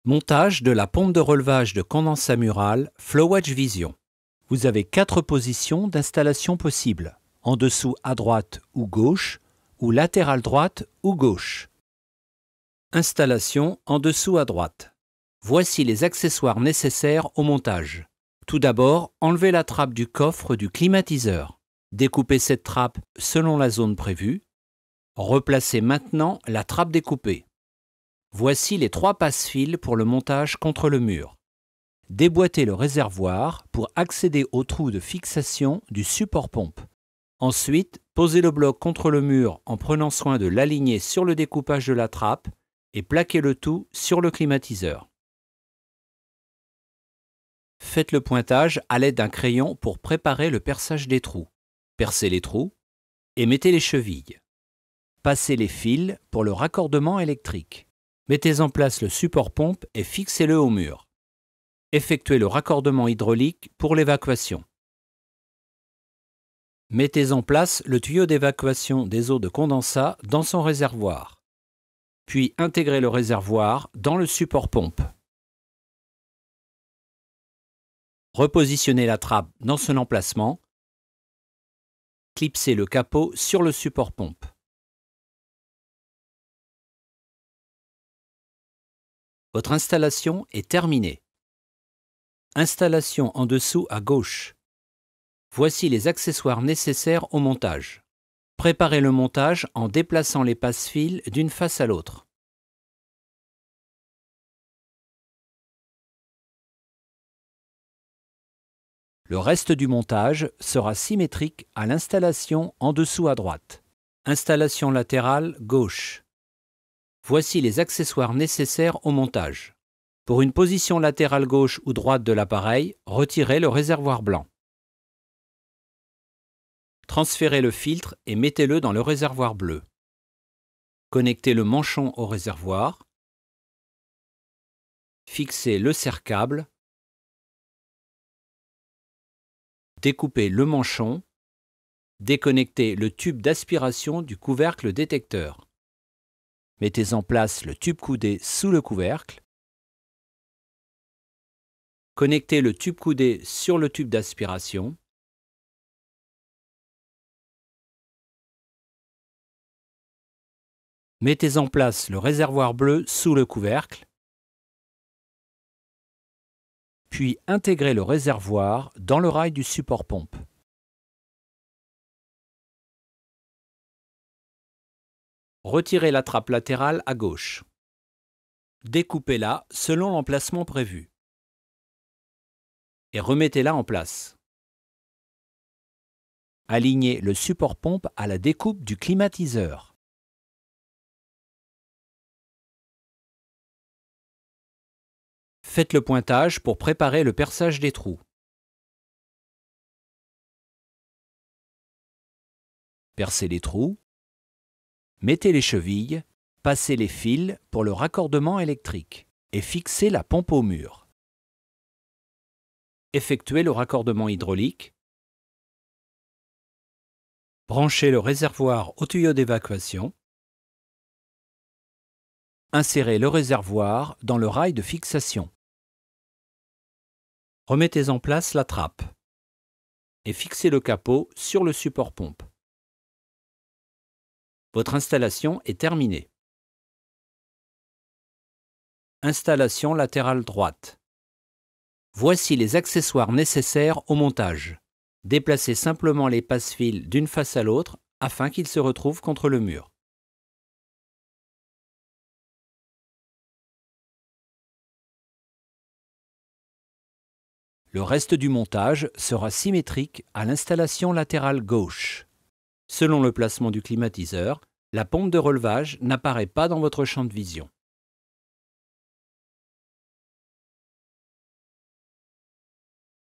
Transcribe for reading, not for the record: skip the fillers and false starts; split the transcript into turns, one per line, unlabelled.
Montage de la pompe de relevage de condensat mural Flowedge Vision. Vous avez 4 positions d'installation possibles, en dessous à droite ou gauche, ou latérale droite ou gauche. Installation en dessous à droite. Voici les accessoires nécessaires au montage. Tout d'abord, enlevez la trappe du coffre du climatiseur. Découpez cette trappe selon la zone prévue. Replacez maintenant la trappe découpée. Voici les 3 passe-fils pour le montage contre le mur. Déboîtez le réservoir pour accéder au trou de fixation du support pompe. Ensuite, posez le bloc contre le mur en prenant soin de l'aligner sur le découpage de la trappe et plaquez le tout sur le climatiseur. Faites le pointage à l'aide d'un crayon pour préparer le perçage des trous. Percez les trous et mettez les chevilles. Passez les fils pour le raccordement électrique. Mettez en place le support pompe et fixez-le au mur. Effectuez le raccordement hydraulique pour l'évacuation. Mettez en place le tuyau d'évacuation des eaux de condensat dans son réservoir. Puis intégrez le réservoir dans le support pompe. Repositionnez la trappe dans son emplacement. Clipsez le capot sur le support pompe. Votre installation est terminée. Installation en dessous à gauche. Voici les accessoires nécessaires au montage. Préparez le montage en déplaçant les passe-fils d'une face à l'autre. Le reste du montage sera symétrique à l'installation en dessous à droite. Installation latérale gauche. Voici les accessoires nécessaires au montage. Pour une position latérale gauche ou droite de l'appareil, retirez le réservoir blanc. Transférez le filtre et mettez-le dans le réservoir bleu. Connectez le manchon au réservoir. Fixez le serre-câble. Découpez le manchon. Déconnectez le tube d'aspiration du couvercle détecteur. Mettez en place le tube coudé sous le couvercle. Connectez le tube coudé sur le tube d'aspiration. Mettez en place le réservoir bleu sous le couvercle. Puis intégrez le réservoir dans le rail du support pompe. Retirez la trappe latérale à gauche. Découpez-la selon l'emplacement prévu. Et remettez-la en place. Alignez le support pompe à la découpe du climatiseur. Faites le pointage pour préparer le perçage des trous. Percez les trous. Mettez les chevilles, passez les fils pour le raccordement électrique et fixez la pompe au mur. Effectuez le raccordement hydraulique. Branchez le réservoir au tuyau d'évacuation. Insérez le réservoir dans le rail de fixation. Remettez en place la trappe et fixez le capot sur le support pompe. Votre installation est terminée. Installation latérale droite. Voici les accessoires nécessaires au montage. Déplacez simplement les passe-fils d'une face à l'autre afin qu'ils se retrouvent contre le mur. Le reste du montage sera symétrique à l'installation latérale gauche. Selon le placement du climatiseur, la pompe de relevage n'apparaît pas dans votre champ de vision.